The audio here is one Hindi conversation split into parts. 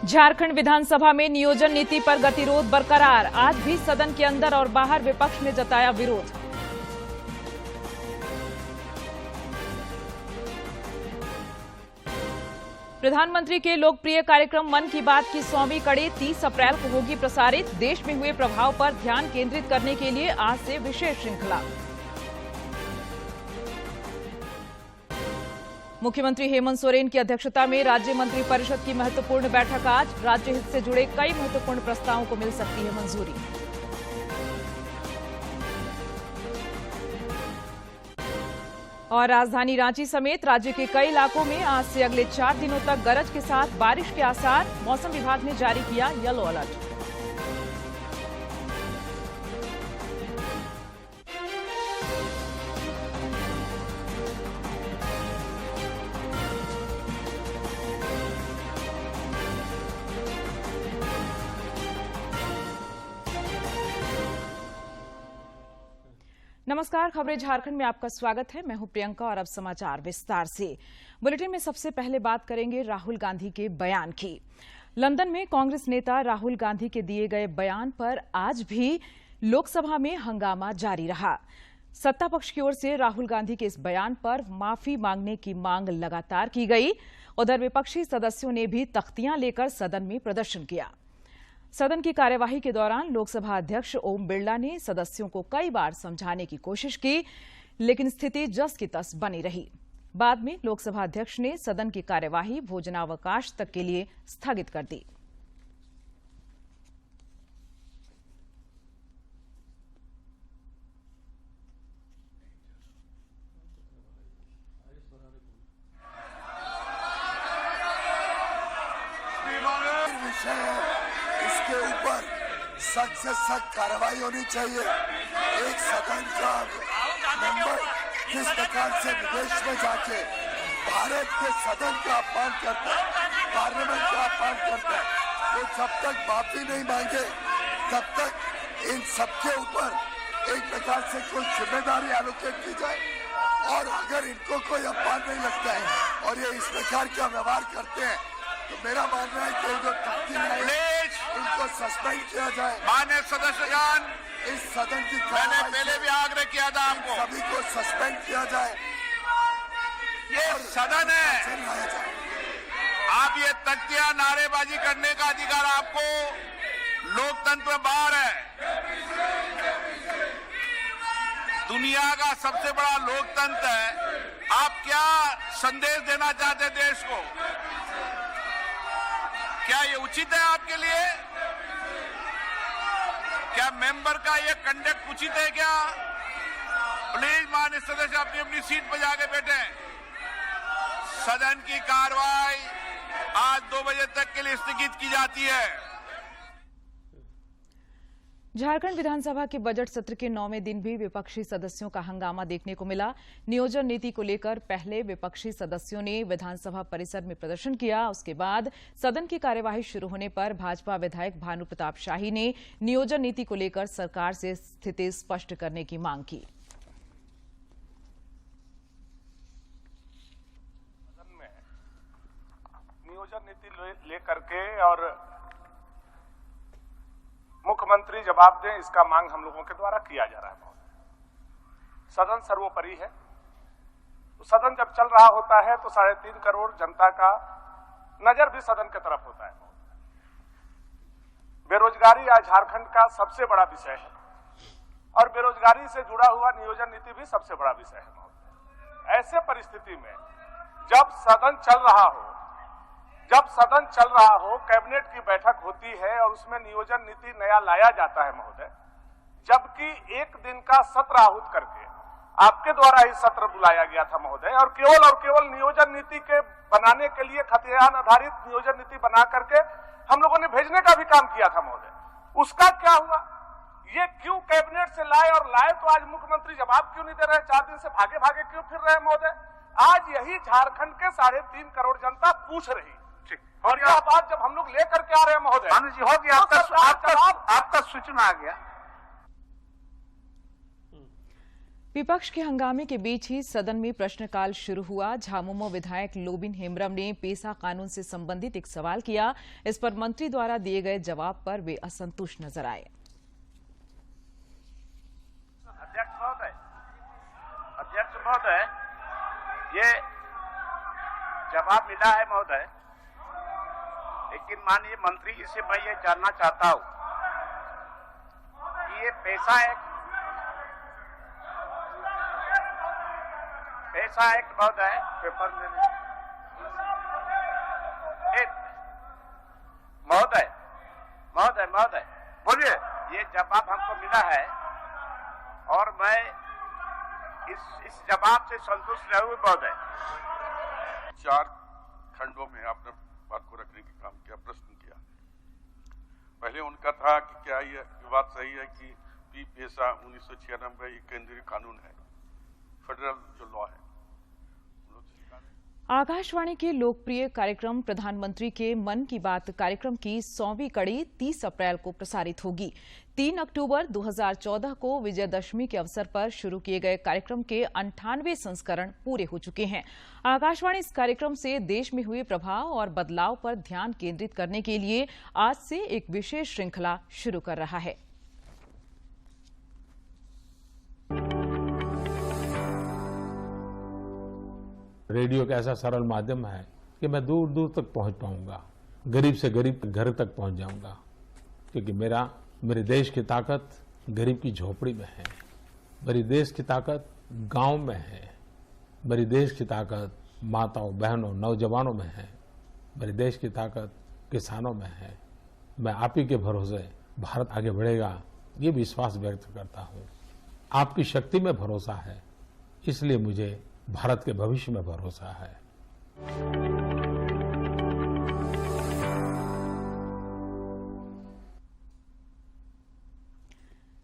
झारखंड विधानसभा में नियोजन नीति पर गतिरोध बरकरार। आज भी सदन के अंदर और बाहर विपक्ष ने जताया विरोध। प्रधानमंत्री के लोकप्रिय कार्यक्रम मन की बात की 100वीं कड़ी 30 अप्रैल को होगी प्रसारित। देश में हुए प्रभाव पर ध्यान केंद्रित करने के लिए आज से विशेष श्रृंखला। मुख्यमंत्री हेमंत सोरेन की अध्यक्षता में राज्य मंत्री परिषद की महत्वपूर्ण बैठक आज। राज्य हित से जुड़े कई महत्वपूर्ण प्रस्तावों को मिल सकती है मंजूरी। और राजधानी रांची समेत राज्य के कई इलाकों में आज से अगले 4 दिनों तक गरज के साथ बारिश के आसार। मौसम विभाग ने जारी किया येलो अलर्ट। नमस्कार, खबरें झारखंड में आपका स्वागत है। मैं हूं प्रियंका और अब समाचार विस्तार से। बुलेटिन में सबसे पहले बात करेंगे राहुल गांधी के बयान की। लंदन में कांग्रेस नेता राहुल गांधी के दिए गए बयान पर आज भी लोकसभा में हंगामा जारी रहा। सत्ता पक्ष की ओर से राहुल गांधी के इस बयान पर माफी मांगने की मांग लगातार की गई। उधर विपक्षी सदस्यों ने भी तख्तियां लेकर सदन में प्रदर्शन किया। सदन की कार्यवाही के दौरान लोकसभा अध्यक्ष ओम बिरला ने सदस्यों को कई बार समझाने की कोशिश की, लेकिन स्थिति जस की तस बनी रही। बाद में लोकसभा अध्यक्ष ने सदन की कार्यवाही भोजनावकाश तक के लिए स्थगित कर दी। इसके ऊपर सख्त से सख्त कार्रवाई होनी चाहिए। एक सदन का मेंबर किस प्रकार से विदेश में जाके भारत के सदन का अपमान करता है, पार्लियामेंट का अपमान करता है, वो जब तक माफी नहीं मांगे तब तक इन सबके ऊपर एक प्रकार से कोई जिम्मेदारी एलोकेट की जाए। और अगर इनको कोई अपमान नहीं लगता है और ये इस प्रकार का व्यवहार करते हैं तो मेरा मानना है कि जो इनको सस्पेंड किया जाए। माननीय सदस्यगण, इस सदन की मैंने पहले भी आग्रह किया था आपको, सभी को सस्पेंड किया जाए। ये सदन है, आप ये तख्तियां नारेबाजी करने का अधिकार आपको लोकतंत्र में बाहर है। दुनिया का सबसे बड़ा लोकतंत्र है। आप क्या संदेश देना चाहते देश को? क्या ये उचित है आपके लिए? क्या मेंबर का ये कंडक्ट उचित है क्या? प्लीज माननीय सदस्य अपनी अपनी सीट पर जाके बैठे। सदन की कार्रवाई आज 2 बजे तक के लिए स्थगित की जाती है। झारखंड विधानसभा के बजट सत्र के 9वें दिन भी विपक्षी सदस्यों का हंगामा देखने को मिला। नियोजन नीति को लेकर पहले विपक्षी सदस्यों ने विधानसभा परिसर में प्रदर्शन किया। उसके बाद सदन की कार्यवाही शुरू होने पर भाजपा विधायक भानु प्रताप शाही ने नियोजन नीति को लेकर सरकार से स्थिति स्पष्ट करने की मांग की। सदन में नियोजन नीति लेकर के और मुख्यमंत्री जवाब दें, इसका मांग हम लोगों के द्वारा किया जा रहा है। सदन सर्वोपरि है। तो सदन जब चल रहा होता है तो 3.5 करोड़ जनता का नजर भी सदन की तरफ होता है। बेरोजगारी आज झारखंड का सबसे बड़ा विषय है और बेरोजगारी से जुड़ा हुआ नियोजन नीति भी सबसे बड़ा विषय है। ऐसे परिस्थिति में जब सदन चल रहा हो, कैबिनेट की बैठक होती है और उसमें नियोजन नीति नया लाया जाता है महोदय, जबकि 1 दिन का सत्र आहूत करके आपके द्वारा ही सत्र बुलाया गया था महोदय, और केवल नियोजन नीति के बनाने के लिए खतियान आधारित नियोजन नीति बना करके हम लोगों ने भेजने का भी काम किया था महोदय। उसका क्या हुआ? ये क्यों कैबिनेट से लाए तो आज मुख्यमंत्री जवाब क्यों नहीं दे रहे? 4 दिन से भागे भागे क्यों फिर रहे महोदय? आज यही झारखंड के 3.5 करोड़ जनता पूछ रही। और यह बात जब हम लोग लेकर के आ रहे हैं महोदय, भानु जी हो गया, आपका सूचना आ गया। विपक्ष के हंगामे के बीच ही सदन में प्रश्नकाल शुरू हुआ। झामुमो विधायक लोबिन हेम्ब्रम ने पेसा कानून से संबंधित एक सवाल किया। इस पर मंत्री द्वारा दिए गए जवाब पर वे असंतुष्ट नजर आए। अध्यक्ष महोदय, ये जवाब मिला है महोदय, लेकिन माननीय मंत्री जी से मैं ये जानना चाहता हूं कि ये पेसा एक्ट महोदय पेपर में महोदय बोलिए, ये जवाब हमको मिला है और मैं इस जवाब से संतुष्ट नहीं हूं महोदय। 4 खंडों में आपने बात को रखने की काम किया, प्रश्न किया। पहले उनका था कि क्या ये बात सही है कि पेसा 1996 एक केंद्रीय कानून है, फेडरल जो लॉ है। आकाशवाणी के लोकप्रिय कार्यक्रम प्रधानमंत्री के मन की बात कार्यक्रम की 100वीं कड़ी 30 अप्रैल को प्रसारित होगी। 3 अक्टूबर 2014 को विजयदशमी के अवसर पर शुरू किए गए कार्यक्रम के 98वें संस्करण पूरे हो चुके हैं। आकाशवाणी इस कार्यक्रम से देश में हुए प्रभाव और बदलाव पर ध्यान केंद्रित करने के लिए आज से एक विशेष श्रृंखला शुरू कर रहा है। रेडियो एक ऐसा सरल माध्यम है कि मैं दूर दूर तक पहुंच पाऊंगा, गरीब से गरीब घर तक पहुंच जाऊंगा, क्योंकि मेरे देश की ताकत गरीब की झोपड़ी में है, मेरी देश की ताकत गांव में है, मेरी देश की ताकत माताओं बहनों नौजवानों में है, मेरे देश की ताकत किसानों में है। मैं आप ही के भरोसे भारत आगे बढ़ेगा ये विश्वास व्यक्त करता हूं। आपकी शक्ति में भरोसा है, इसलिए मुझे भारत के भविष्य में भरोसा है।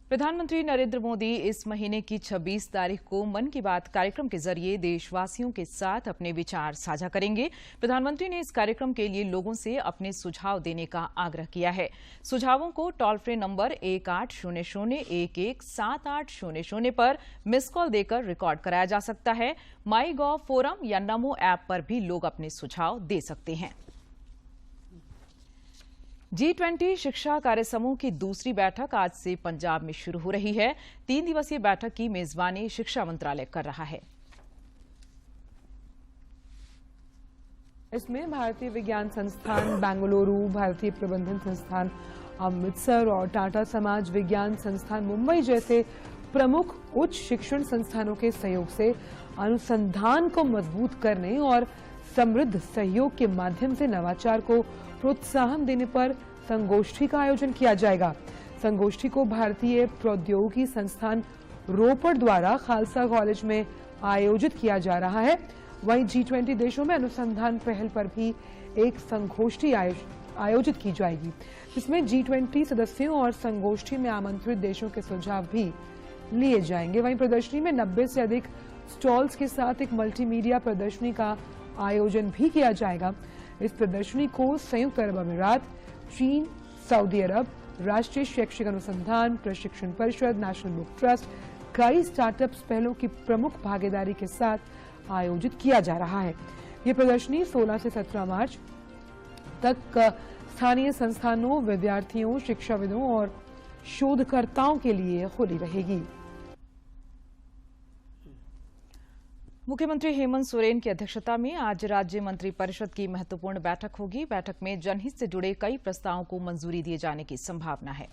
प्रधानमंत्री नरेंद्र मोदी इस महीने की 26 तारीख को मन की बात कार्यक्रम के जरिए देशवासियों के साथ अपने विचार साझा करेंगे। प्रधानमंत्री ने इस कार्यक्रम के लिए लोगों से अपने सुझाव देने का आग्रह किया है। सुझावों को टोल फ्री नंबर 1800-117800 पर मिस कॉल देकर रिकॉर्ड कराया जा सकता है। माई गॉव फोरम या नमो ऐप पर भी लोग अपने सुझाव दे सकते हैं। G20 शिक्षा कार्यसमूह की दूसरी बैठक आज से पंजाब में शुरू हो रही है। 3 दिवसीय बैठक की मेजबानी शिक्षा मंत्रालय कर रहा है। इसमें भारतीय विज्ञान संस्थान बेंगलुरु, भारतीय प्रबंधन संस्थान अमृतसर और टाटा समाज विज्ञान संस्थान मुंबई जैसे प्रमुख उच्च शिक्षण संस्थानों के सहयोग से अनुसंधान को मजबूत करने और समृद्ध सहयोग के माध्यम से नवाचार को प्रोत्साहन देने पर संगोष्ठी का आयोजन किया जाएगा। संगोष्ठी को भारतीय प्रौद्योगिकी संस्थान रोपड़ द्वारा खालसा कॉलेज में आयोजित किया जा रहा है। वहीं G20 देशों में अनुसंधान पहल पर भी एक संगोष्ठी आयोजित की जाएगी, जिसमें G20 सदस्यों और संगोष्ठी में आमंत्रित देशों के सुझाव भी लिए जाएंगे। वहीं प्रदर्शनी में 90 से अधिक स्टॉल्स के साथ एक मल्टीमीडिया प्रदर्शनी का आयोजन भी किया जाएगा। इस प्रदर्शनी को संयुक्त अरब अमीरात, चीन, सऊदी अरब, राष्ट्रीय शैक्षिक अनुसंधान प्रशिक्षण परिषद, नेशनल बुक ट्रस्ट, कई स्टार्टअप्स पहलों की प्रमुख भागीदारी के साथ आयोजित किया जा रहा है। ये प्रदर्शनी 16 से 17 मार्च तक स्थानीय संस्थानों, विद्यार्थियों, शिक्षाविदों और शोधकर्ताओं के लिए खुली रहेगी। मुख्यमंत्री हेमंत सोरेन की अध्यक्षता में आज राज्य मंत्रिपरिषद की महत्वपूर्ण बैठक होगी। बैठक में जनहित से जुड़े कई प्रस्तावों को मंजूरी दिए जाने की संभावना है।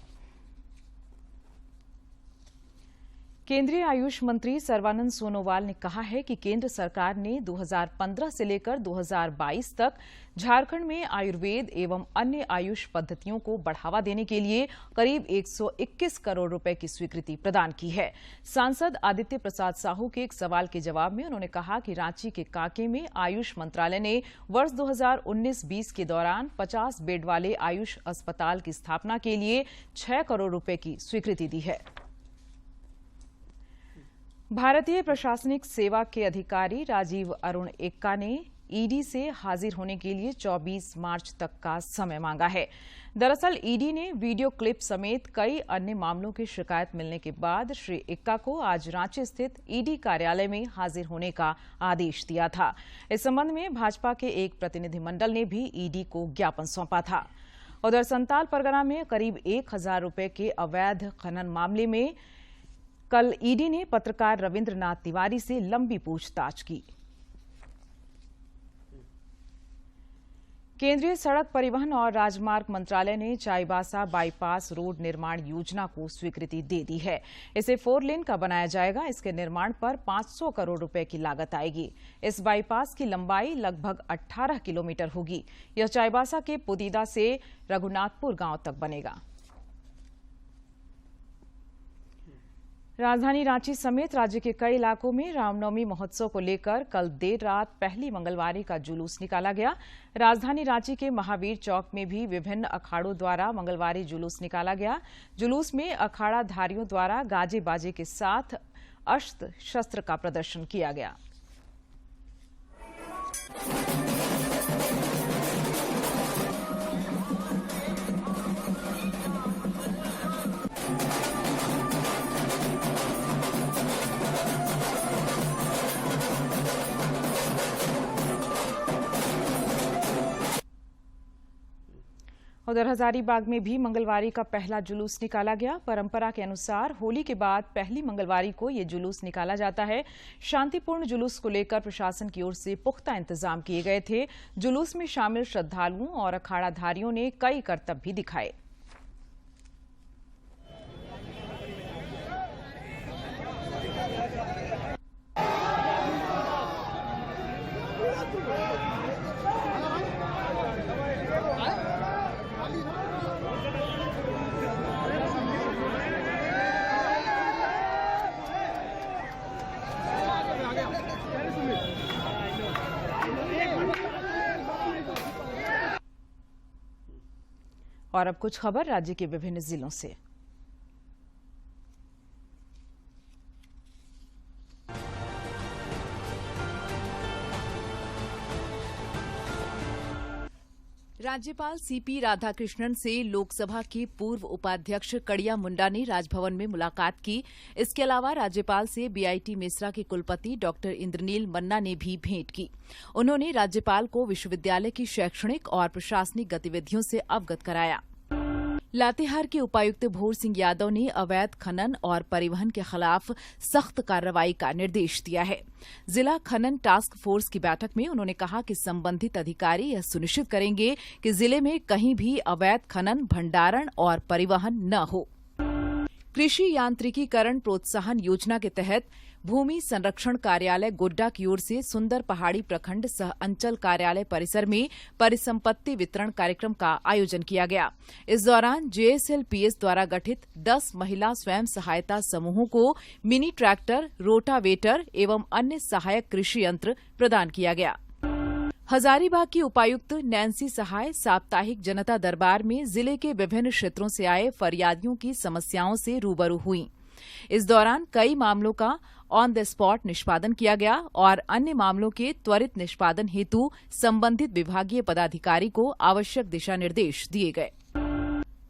केंद्रीय आयुष मंत्री सर्बानंद सोनोवाल ने कहा है कि केंद्र सरकार ने 2015 से लेकर 2022 तक झारखंड में आयुर्वेद एवं अन्य आयुष पद्धतियों को बढ़ावा देने के लिए करीब 121 करोड़ रुपए की स्वीकृति प्रदान की है। सांसद आदित्य प्रसाद साहू के एक सवाल के जवाब में उन्होंने कहा कि रांची के कांके में आयुष मंत्रालय ने वर्ष 2019-20 के दौरान 50 बेड वाले आयुष अस्पताल की स्थापना के लिए 6 करोड़ रुपए की स्वीकृति दी है। भारतीय प्रशासनिक सेवा के अधिकारी राजीव अरुण एक्का ने ईडी से हाजिर होने के लिए 24 मार्च तक का समय मांगा है। दरअसल ईडी ने वीडियो क्लिप समेत कई अन्य मामलों की शिकायत मिलने के बाद श्री इक्का को आज रांची स्थित ईडी कार्यालय में हाजिर होने का आदेश दिया था। इस संबंध में भाजपा के एक प्रतिनिधिमंडल ने भी ईडी को ज्ञापन सौंपा था। उधर संताल परगना में करीब 1000 रुपए के अवैध खनन मामले में कल ईडी ने पत्रकार रविंद्रनाथ तिवारी से लंबी पूछताछ की। केंद्रीय सड़क परिवहन और राजमार्ग मंत्रालय ने चाईबासा बाईपास रोड निर्माण योजना को स्वीकृति दे दी है। इसे 4 लेन का बनाया जाएगा। इसके निर्माण पर 500 करोड़ रुपए की लागत आएगी। इस बाईपास की लंबाई लगभग 18 किलोमीटर होगी। यह चाईबासा के पुदीदा से रघुनाथपुर गांव तक बनेगा। राजधानी रांची समेत राज्य के कई इलाकों में रामनवमी महोत्सव को लेकर कल देर रात पहली मंगलवारी का जुलूस निकाला गया। राजधानी रांची के महावीर चौक में भी विभिन्न अखाड़ों द्वारा मंगलवारी जुलूस निकाला गया। जुलूस में अखाड़ाधारियों द्वारा गाजे बाजे के साथ अस्त्र शस्त्र का प्रदर्शन किया गया। उधर हजारीबाग में भी मंगलवारी का पहला जुलूस निकाला गया। परंपरा के अनुसार होली के बाद पहली मंगलवारी को ये जुलूस निकाला जाता है। शांतिपूर्ण जुलूस को लेकर प्रशासन की ओर से पुख्ता इंतजाम किए गए थे। जुलूस में शामिल श्रद्धालुओं और अखाड़ाधारियों ने कई करतब भी दिखाए। और अब कुछ खबर राज्य के विभिन्न जिलों से। राज्यपाल सीपी राधाकृष्णन से लोकसभा के पूर्व उपाध्यक्ष कड़िया मुंडा ने राजभवन में मुलाकात की। इसके अलावा राज्यपाल से बीआईटी मेसरा के कुलपति डॉक्टर इंद्रनील मन्ना ने भी भेंट की। उन्होंने राज्यपाल को विश्वविद्यालय की शैक्षणिक और प्रशासनिक गतिविधियों से अवगत कराया। लातेहार के उपायुक्त भोर सिंह यादव ने अवैध खनन और परिवहन के खिलाफ सख्त कार्रवाई का निर्देश दिया है। जिला खनन टास्क फोर्स की बैठक में उन्होंने कहा कि संबंधित अधिकारी यह सुनिश्चित करेंगे कि जिले में कहीं भी अवैध खनन, भंडारण और परिवहन न हो। कृषि यांत्रिकीकरण प्रोत्साहन योजना के तहत भूमि संरक्षण कार्यालय गोड्डा की ओर से सुंदर पहाड़ी प्रखंड सह अंचल कार्यालय परिसर में परिसंपत्ति वितरण कार्यक्रम का आयोजन किया गया। इस दौरान जेएसएलपीएस द्वारा गठित 10 महिला स्वयं सहायता समूहों को मिनी ट्रैक्टर, रोटावेटर एवं अन्य सहायक कृषि यंत्र प्रदान किया गया। हजारीबाग की उपायुक्त नैन्सी सहाय साप्ताहिक जनता दरबार में जिले के विभिन्न क्षेत्रों से आए फरियादियों की समस्याओं से रूबरू हुईं। इस दौरान कई मामलों का ऑन द स्पॉट निष्पादन किया गया और अन्य मामलों के त्वरित निष्पादन हेतु संबंधित विभागीय पदाधिकारी को आवश्यक दिशा निर्देश दिए गए।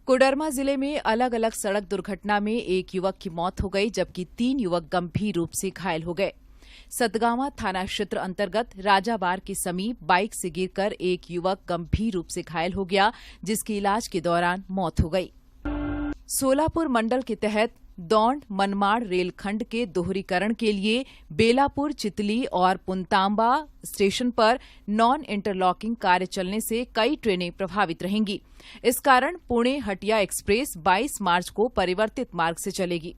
कोडरमा जिले में अलग अलग सड़क दुर्घटना में एक युवक की मौत हो गई, जबकि 3 युवक गंभीर रूप से घायल हो गए। सतगावा थाना क्षेत्र अंतर्गत राजाबार के समीप बाइक से गिरकर एक युवक गंभीर रूप से घायल हो गया, जिसकी इलाज के दौरान मौत हो गई। सोलापुर मंडल के तहत दौंड मनमाड़ रेलखंड के दोहरीकरण के लिए बेलापुर, चितली और पुनतांबा स्टेशन पर नॉन इंटरलॉकिंग कार्य चलने से कई ट्रेनें प्रभावित रहेंगी। इस कारण पुणे हटिया एक्सप्रेस 22 मार्च को परिवर्तित मार्ग से चलेगी।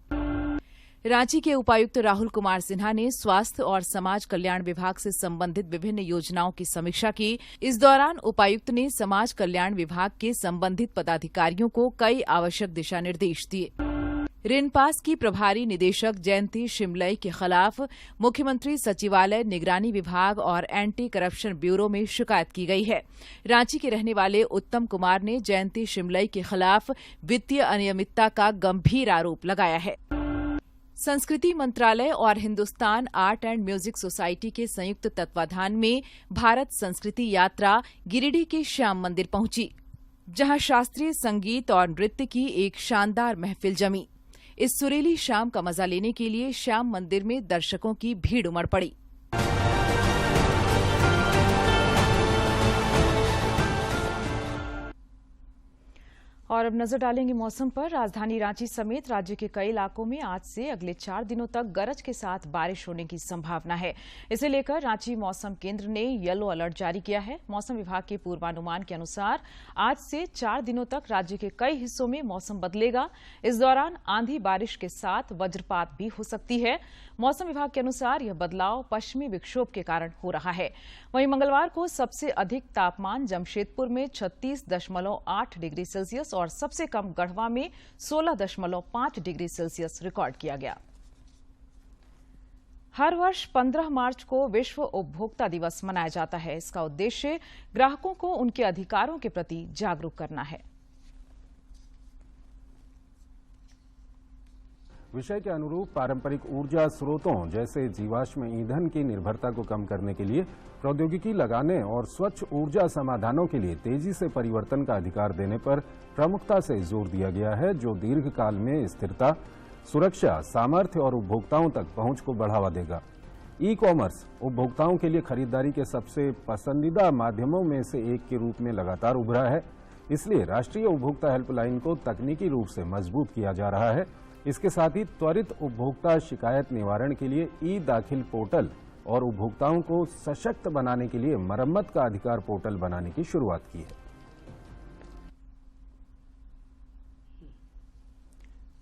रांची के उपायुक्त राहुल कुमार सिन्हा ने स्वास्थ्य और समाज कल्याण विभाग से संबंधित विभिन्न योजनाओं की समीक्षा की। इस दौरान उपायुक्त ने समाज कल्याण विभाग के संबंधित पदाधिकारियों को कई आवश्यक दिशा निर्देश दिए। रिनपास की प्रभारी निदेशक जयंती शिमलई के खिलाफ मुख्यमंत्री सचिवालय, निगरानी विभाग और एंटी करप्शन ब्यूरो में शिकायत की गई है। रांची के रहने वाले उत्तम कुमार ने जयंती शिमलई के खिलाफ वित्तीय अनियमितता का गंभीर आरोप लगाया है। संस्कृति मंत्रालय और Hindustan art and music society के संयुक्त तत्वाधान में भारत संस्कृति यात्रा गिरिडीह के श्याम मंदिर पहुंची, जहां शास्त्रीय संगीत और नृत्य की एक शानदार महफिल जमी। इस सुरीली शाम का मजा लेने के लिए श्याम मंदिर में दर्शकों की भीड़ उमड़ पड़ी। और अब नजर डालेंगे मौसम पर। राजधानी रांची समेत राज्य के कई इलाकों में आज से अगले 4 दिनों तक गरज के साथ बारिश होने की संभावना है। इसे लेकर रांची मौसम केंद्र ने येलो अलर्ट जारी किया है। मौसम विभाग के पूर्वानुमान के अनुसार आज से 4 दिनों तक राज्य के कई हिस्सों में मौसम बदलेगा। इस दौरान आंधी बारिश के साथ वज्रपात भी हो सकती है। मौसम विभाग के अनुसार यह बदलाव पश्चिमी विक्षोभ के कारण हो रहा है। वहीं मंगलवार को सबसे अधिक तापमान जमशेदपुर में 36.8 डिग्री सेल्सियस और सबसे कम गढ़वा में 16.5 डिग्री सेल्सियस रिकॉर्ड किया गया। हर वर्ष 15 मार्च को विश्व उपभोक्ता दिवस मनाया जाता है। इसका उद्देश्य ग्राहकों को उनके अधिकारों के प्रति जागरूक करना है। विषय के अनुरूप पारंपरिक ऊर्जा स्रोतों जैसे जीवाश्म ईंधन की निर्भरता को कम करने के लिए प्रौद्योगिकी लगाने और स्वच्छ ऊर्जा समाधानों के लिए तेजी से परिवर्तन का अधिकार देने पर प्रमुखता से जोर दिया गया है, जो दीर्घकाल में स्थिरता, सुरक्षा, सामर्थ्य और उपभोक्ताओं तक पहुंच को बढ़ावा देगा। ई कॉमर्स उपभोक्ताओं के लिए खरीदारी के सबसे पसंदीदा माध्यमों में से एक के रूप में लगातार उभरा है। इसलिए राष्ट्रीय उपभोक्ता हेल्पलाइन को तकनीकी रूप से मजबूत किया जा रहा है। इसके साथ ही त्वरित उपभोक्ता शिकायत निवारण के लिए ई दाखिल पोर्टल और उपभोक्ताओं को सशक्त बनाने के लिए मरम्मत का अधिकार पोर्टल बनाने की शुरुआत की है।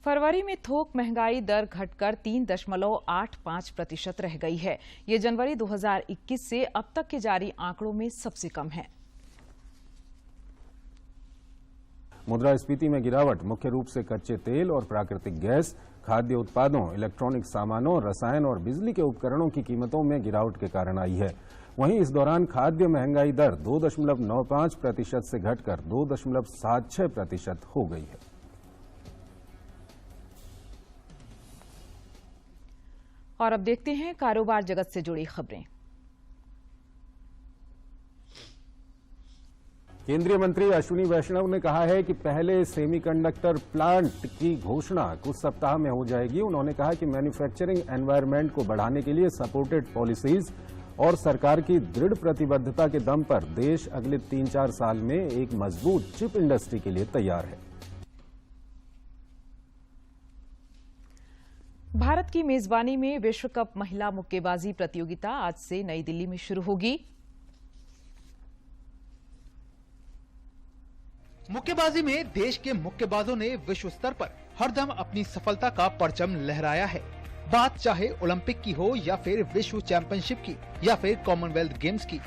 फरवरी में थोक महंगाई दर घटकर 3.85% रह गई है। ये जनवरी 2021 से अब तक के जारी आंकड़ों में सबसे कम है। मुद्रास्फीति में गिरावट मुख्य रूप से कच्चे तेल और प्राकृतिक गैस, खाद्य उत्पादों, इलेक्ट्रॉनिक सामानों, रसायन और बिजली के उपकरणों की कीमतों में गिरावट के कारण आई है। वहीं इस दौरान खाद्य महंगाई दर 2.95% से घटकर 2.76% हो गई है। और अब देखते हैं कारोबार जगत से जुड़ी खबरें। केंद्रीय मंत्री अश्विनी वैष्णव ने कहा है कि पहले सेमीकंडक्टर प्लांट की घोषणा कुछ सप्ताह में हो जाएगी। उन्होंने कहा कि मैन्युफैक्चरिंग एनवायरनमेंट को बढ़ाने के लिए सपोर्टेड पॉलिसीज और सरकार की दृढ़ प्रतिबद्धता के दम पर देश अगले 3-4 साल में एक मजबूत चिप इंडस्ट्री के लिए तैयार है। भारत की मेजबानी में विश्व कप महिला मुक्केबाजी प्रतियोगिता आज से नई दिल्ली में शुरू होगी। मुक्केबाजी में देश के मुक्केबाजों ने विश्व स्तर पर हरदम अपनी सफलता का परचम लहराया है। बात चाहे ओलंपिक की हो या फिर विश्व चैंपियनशिप की या फिर कॉमनवेल्थ गेम्स की,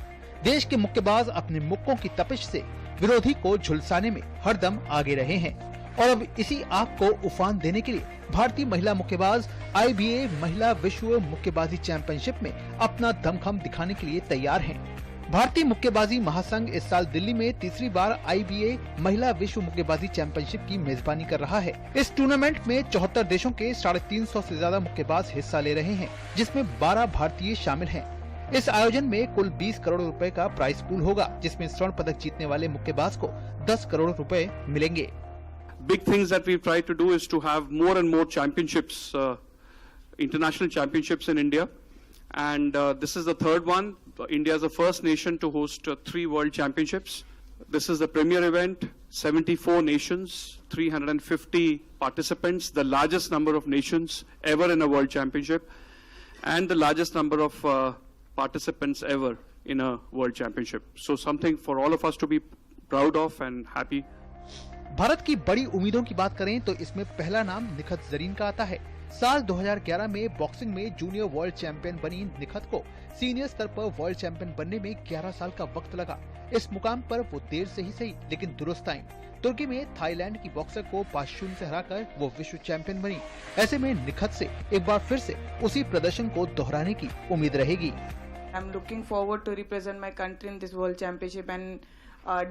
देश के मुक्केबाज अपने मुक्कों की तपिश से विरोधी को झुलसाने में हरदम आगे रहे हैं। और अब इसी आग को उफान देने के लिए भारतीय महिला मुक्केबाज IBA महिला विश्व मुक्केबाजी चैंपियनशिप में अपना दमखम दिखाने के लिए तैयार हैं। भारतीय मुक्केबाजी महासंघ इस साल दिल्ली में तीसरी बार IBA महिला विश्व मुक्केबाजी चैंपियनशिप की मेजबानी कर रहा है। इस टूर्नामेंट में 74 देशों के 350 से ज्यादा मुक्केबाज हिस्सा ले रहे हैं, जिसमें 12 भारतीय शामिल हैं। इस आयोजन में कुल 20 करोड़ रुपए का प्राइस पूल होगा, जिसमें स्वर्ण पदक जीतने वाले मुक्केबाज को 10 करोड़ रुपए मिलेंगे। Big things that we've tried to do is to have more and more championships, international championships in India. And this is the third one. India is the first nation to host 3 world championships. This is the premier event, 74 nations, 350 participants, the largest number of nations ever in a world championship, and the largest number of participants ever in a world championship. So something for all of us to be proud of and happy. Bharat की बड़ी उम्मीदों की बात करें तो इसमें पहला नाम निखत जरीन का आता है। साल 2011 में बॉक्सिंग में जूनियर वर्ल्ड चैंपियन बनी निखत को सीनियर स्तर पर वर्ल्ड चैंपियन बनने में 11 साल का वक्त लगा। इस मुकाम पर वो देर से ही सही लेकिन दुरुस्त आई। तुर्की में थाईलैंड की बॉक्सर को 5-0 से हराकर वो विश्व चैंपियन बनी। ऐसे में निखत से एक बार फिर से उसी प्रदर्शन को दोहराने की उम्मीद रहेगी। I'm looking forward to represent my country in this world championship and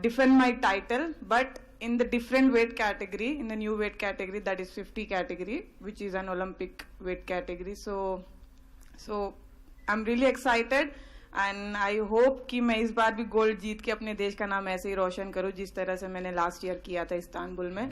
defend my title, but in the different weight category, in the new weight category, that is 50 category, which is an Olympic weight category. So I'm really excited and I hope कि मैं इस बार भी गोल्ड जीत के अपने देश का नाम ऐसे ही रोशन करूं जिस तरह से मैंने लास्ट ईयर किया था इस्तांबुल में।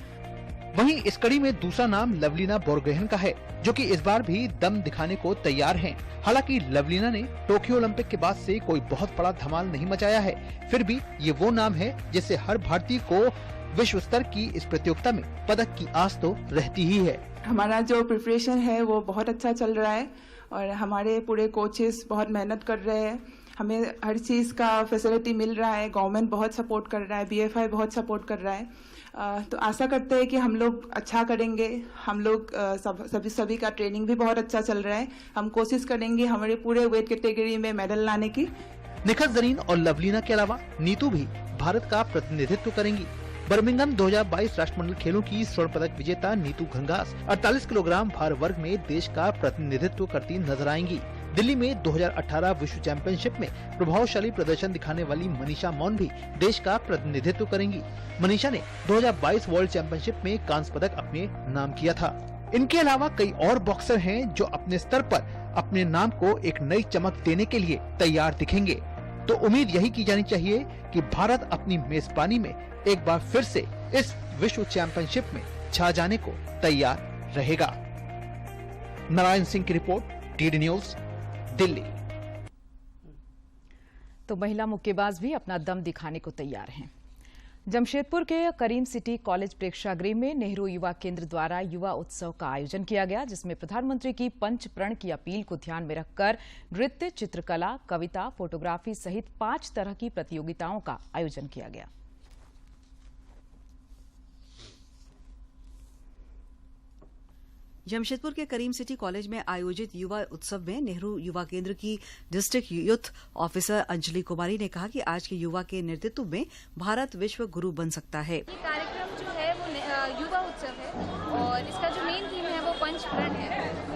वहीं इस कड़ी में दूसरा नाम लवलीना बोरगोहेन का है, जो कि इस बार भी दम दिखाने को तैयार हैं। हालांकि लवलीना ने टोक्यो ओलंपिक के बाद से कोई बहुत बड़ा धमाल नहीं मचाया है, फिर भी ये वो नाम है जिससे हर भारतीय को विश्व स्तर की इस प्रतियोगिता में पदक की आस तो रहती ही है। हमारा जो प्रिपरेशन है वो बहुत अच्छा चल रहा है और हमारे पूरे कोचेस बहुत मेहनत कर रहे हैं, हमें हर चीज़ का फैसिलिटी मिल रहा है, गवर्नमेंट बहुत सपोर्ट कर रहा है, BFI बहुत सपोर्ट कर रहा है। तो आशा करते हैं कि हम लोग अच्छा करेंगे। हम लोग सभी का ट्रेनिंग भी बहुत अच्छा चल रहा है। हम कोशिश करेंगे हमारे पूरे वेट कैटेगरी में मेडल लाने की। निखत जरीन और लवलीना के अलावा नीतू भी भारत का प्रतिनिधित्व करेंगी। बर्मिंघम 2022 राष्ट्रमंडल खेलों की स्वर्ण पदक विजेता नीतू घंगास 48 किलोग्राम भार वर्ग में देश का प्रतिनिधित्व करती नजर आएंगी। दिल्ली में 2018 विश्व चैंपियनशिप में प्रभावशाली प्रदर्शन दिखाने वाली मनीषा मौन भी देश का प्रतिनिधित्व करेंगी। मनीषा ने 2022 वर्ल्ड चैंपियनशिप में कांस्य पदक अपने नाम किया था। इनके अलावा कई और बॉक्सर हैं जो अपने स्तर पर अपने नाम को एक नई चमक देने के लिए तैयार दिखेंगे। तो उम्मीद यही की जानी चाहिए कि भारत अपनी मेजबानी में एक बार फिर से इस विश्व चैंपियनशिप में छा जाने को तैयार रहेगा। नारायण सिंह की रिपोर्ट, DD न्यूज, दिल्ली। तो महिला मुक्केबाज भी अपना दम दिखाने को तैयार हैं। जमशेदपुर के करीम सिटी कॉलेज प्रेक्षागृह में नेहरू युवा केंद्र द्वारा युवा उत्सव का आयोजन किया गया, जिसमें प्रधानमंत्री की पंच प्रण की अपील को ध्यान में रखकर नृत्य, चित्रकला, कविता, फोटोग्राफी सहित 5 तरह की प्रतियोगिताओं का आयोजन किया गया। जमशेदपुर के करीम सिटी कॉलेज में आयोजित युवा उत्सव में नेहरू युवा केंद्र की डिस्ट्रिक्ट यूथ ऑफिसर अंजलि कुमारी ने कहा कि आज के युवा के नेतृत्व में भारत विश्व गुरु बन सकता है। ये कार्यक्रम जो है वो युवा उत्सव है और इसका जो मेन थीम है वो पंच प्रण है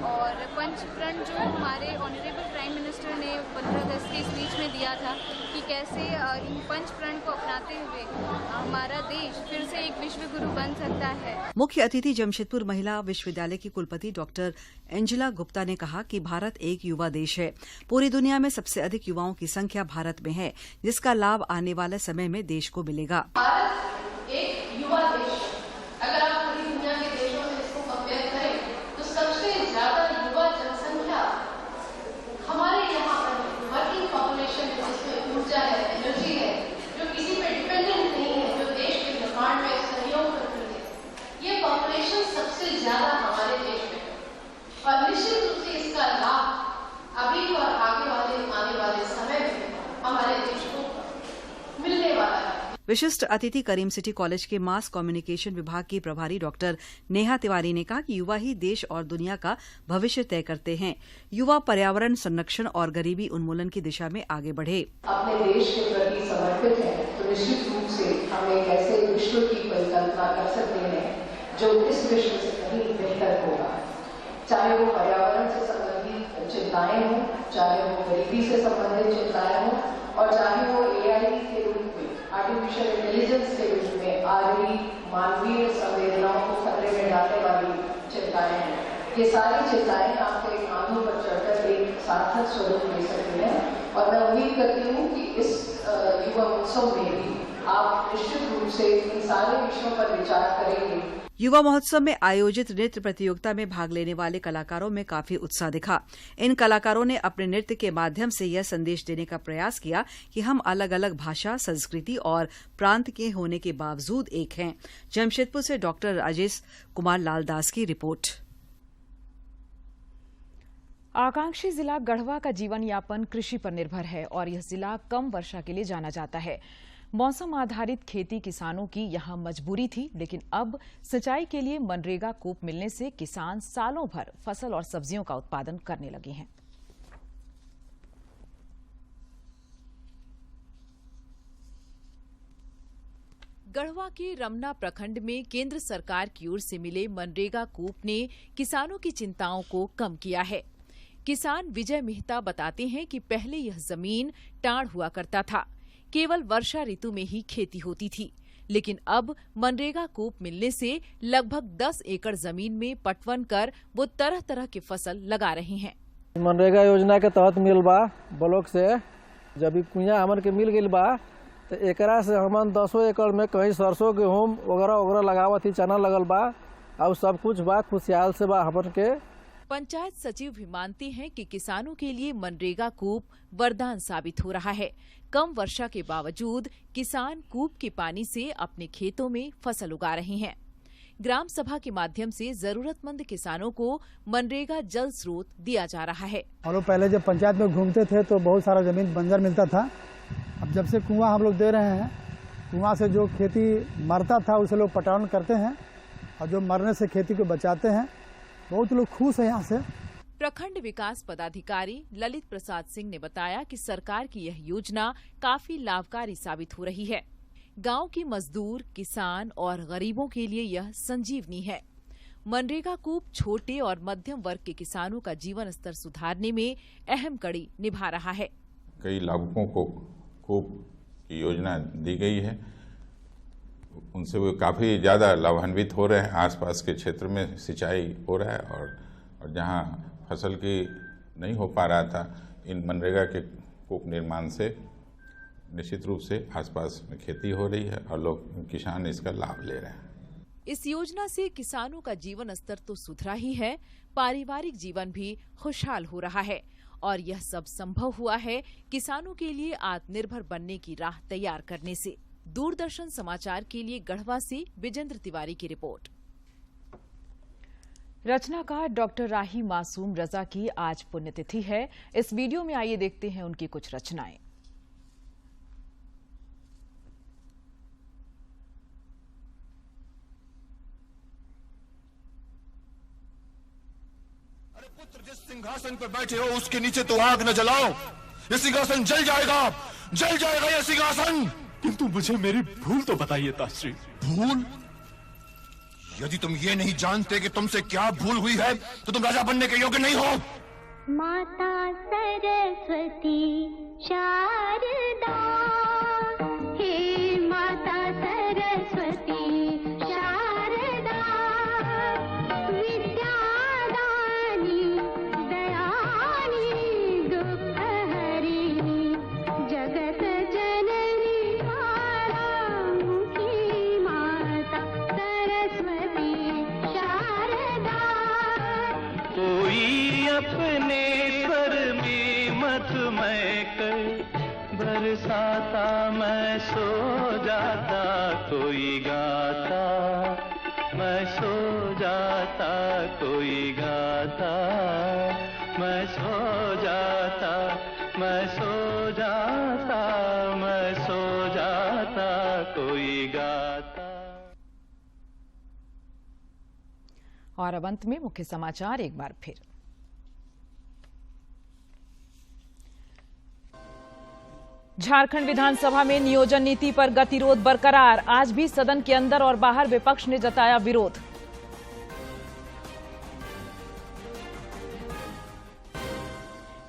और पंच प्रण जो हमारे ऑनरेबल प्राइम मिनिस्टर ने 15 अगस्त के स्पीच में दिया था कि कैसे इन पंच प्रण को अपनाते हुए हमारा देश फिर से एक विश्व गुरु बन सकता है। मुख्य अतिथि जमशेदपुर महिला विश्वविद्यालय की कुलपति डॉक्टर एंजेला गुप्ता ने कहा कि भारत एक युवा देश है। पूरी दुनिया में सबसे अधिक युवाओं की संख्या भारत में है, जिसका लाभ आने वाले समय में देश को मिलेगा। भारत एक युवा देश है। अगर आप पूरी दुनिया के देशों से इसको कंपेयर करें तो सबसे ज्यादा युवा जनसंख्या हमारे यहाँ पर वर्किंग पॉपुलेशन है, जिसमें ऊर्जा है, एनर्जी है, जो किसी पे डिपेंडेंट नहीं है, जो देश के निर्माण में सहयोग करती है। ये पॉपुलेशन सबसे ज्यादा हमारे देश में है और निश्चित रूप से इसका लाभ अभी और आगे आने वाले समय में हमारे देश को मिलने वाला है। विशिष्ट अतिथि करीम सिटी कॉलेज के मास कम्युनिकेशन विभाग की प्रभारी डॉक्टर नेहा तिवारी ने कहा कि युवा ही देश और दुनिया का भविष्य तय करते हैं। युवा पर्यावरण संरक्षण और गरीबी उन्मूलन की दिशा में आगे बढ़े। अपने देश के प्रति समर्पित है तो निश्चित रूप से हम एक ऐसे विश्व की परिकल्पना कर सकते हैं जो इस विश्व से कहीं बेहतर होगा। चाहे वो पर्यावरण से संबंधित चिंताएं हों, चाहे वो गरीबी से संबंधित चिंताएं हों और चाहे वो AI के रूप में, आर्टिफिशियल इंटेलिजेंस के रूप में आ रही मानवीय संवेदनाओं को खतरे में डालने वाली चिंताएं हैं। ये सारी चिंताएं आपके कांधों पर चढ़कर एक सार्थक स्वरूप ले सकती हैं और मैं उम्मीद करती हूँ कि इस युवा उत्सव में भी आप निश्चित रूप से इन सारे विषयों पर विचार करेंगे। युवा महोत्सव में आयोजित नृत्य प्रतियोगिता में भाग लेने वाले कलाकारों में काफी उत्साह दिखा। इन कलाकारों ने अपने नृत्य के माध्यम से यह संदेश देने का प्रयास किया कि हम अलग अलग भाषा, संस्कृति और प्रांत के होने के बावजूद एक हैं। जमशेदपुर से डॉक्टर राजेश कुमार लाल दास की रिपोर्ट। आकांक्षी जिला गढ़वा का जीवन यापन कृषि पर निर्भर है और यह जिला कम वर्षा के लिए जाना जाता है। मौसम आधारित खेती किसानों की यहां मजबूरी थी, लेकिन अब सिंचाई के लिए मनरेगा कूप मिलने से किसान सालों भर फसल और सब्जियों का उत्पादन करने लगे हैं। गढ़वा के रमना प्रखंड में केंद्र सरकार की ओर से मिले मनरेगा कूप ने किसानों की चिंताओं को कम किया है। किसान विजय मेहता बताते हैं कि पहले यह जमीन टाड़ हुआ करता था। केवल वर्षा ऋतु में ही खेती होती थी, लेकिन अब मनरेगा कूप मिलने से लगभग 10 एकड़ जमीन में पटवन कर वो तरह तरह की फसल लगा रहे हैं। मनरेगा योजना के तहत मिल बा ब्लॉक से, जब कुइया हमन के मिल गई बा तो एकरा से हमन 10 एकड़ में कहीं सरसों गेहूँ वगैरह वगैरह लगावत ही, चना लगल बा और सब कुछ बा, खुशहाल से बा हमन के। पंचायत सचिव भी मानती हैं कि किसानों के लिए मनरेगा कूप वरदान साबित हो रहा है। कम वर्षा के बावजूद किसान कूप के पानी से अपने खेतों में फसल उगा रहे हैं। ग्राम सभा के माध्यम से जरूरतमंद किसानों को मनरेगा जल स्रोत दिया जा रहा है। हम लोग पहले जब पंचायत में घूमते थे तो बहुत सारा जमीन बंजर मिलता था। अब जब से कुआं हम लोग दे रहे हैं, कुआं से जो खेती मरता था उसे लोग पटावन करते हैं और जो मरने से खेती को बचाते हैं। बहुत लोग खुश हैं यहाँ से। प्रखंड विकास पदाधिकारी ललित प्रसाद सिंह ने बताया कि सरकार की यह योजना काफी लाभकारी साबित हो रही है। गांव के मजदूर, किसान और गरीबों के लिए यह संजीवनी है। मनरेगा कूप छोटे और मध्यम वर्ग के किसानों का जीवन स्तर सुधारने में अहम कड़ी निभा रहा है। कई लाभुकों को कूप की योजना दी गई है, उनसे वो काफ़ी ज़्यादा लाभान्वित हो रहे हैं। आसपास के क्षेत्र में सिंचाई हो रहा है और जहां फसल की नहीं हो पा रहा था, इन मनरेगा के कूप निर्माण से निश्चित रूप से आसपास में खेती हो रही है और लोग किसान इसका लाभ ले रहे हैं। इस योजना से किसानों का जीवन स्तर तो सुधरा ही है, पारिवारिक जीवन भी खुशहाल हो रहा है और यह सब संभव हुआ है किसानों के लिए आत्मनिर्भर बनने की राह तैयार करने से। दूरदर्शन समाचार के लिए गढ़वा से विजेंद्र तिवारी की रिपोर्ट। रचनाकार डॉक्टर राही मासूम रजा की आज पुण्यतिथि है। इस वीडियो में आइए देखते हैं उनकी कुछ रचनाएं। जिस सिंहासन पर बैठे हो उसके नीचे तो आग न जलाओ, ये सिंहासन जल जाएगा ये सिंहासन। किंतु मुझे मेरी भूल तो बताइए ताश्री। भूल? यदि तुम ये नहीं जानते कि तुमसे क्या भूल हुई है तो तुम राजा बनने के योग्य नहीं हो। माता सरस्वती शारदा, हे माता सरस्वती शारदा, विद्यादानी दयानी दुःखहरिणी, जगत जननी तारामुखी माता सरस्वती शारदा। कोई अपने स्वर में मधुमय कर बरसाता, मैं सो जाता, कोई गाता, मैं सो जाता, कोई गाता, मैं सो जाता, मैं सो जाता, मैं सो जाता, कोई गाता। और अब अंत में मुख्य समाचार एक बार फिर। झारखंड विधानसभा में नियोजन नीति पर गतिरोध बरकरार। आज भी सदन के अंदर और बाहर विपक्ष ने जताया विरोध।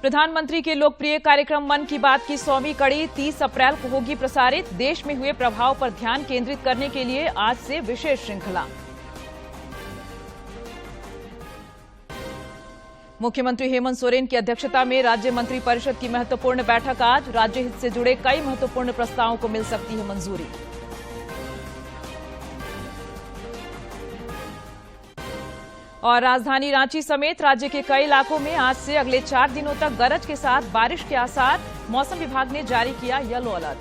प्रधानमंत्री के लोकप्रिय कार्यक्रम मन की बात की 100वीं कड़ी 30 अप्रैल को होगी प्रसारित। देश में हुए प्रभाव पर ध्यान केंद्रित करने के लिए आज से विशेष श्रृंखला। मुख्यमंत्री हेमंत सोरेन की अध्यक्षता में राज्य मंत्री परिषद की महत्वपूर्ण बैठक आज। राज्य हित से जुड़े कई महत्वपूर्ण प्रस्तावों को मिल सकती है मंजूरी। और राजधानी रांची समेत राज्य के कई इलाकों में आज से अगले 4 दिनों तक गरज के साथ बारिश के आसार। मौसम विभाग ने जारी किया येलो अलर्ट।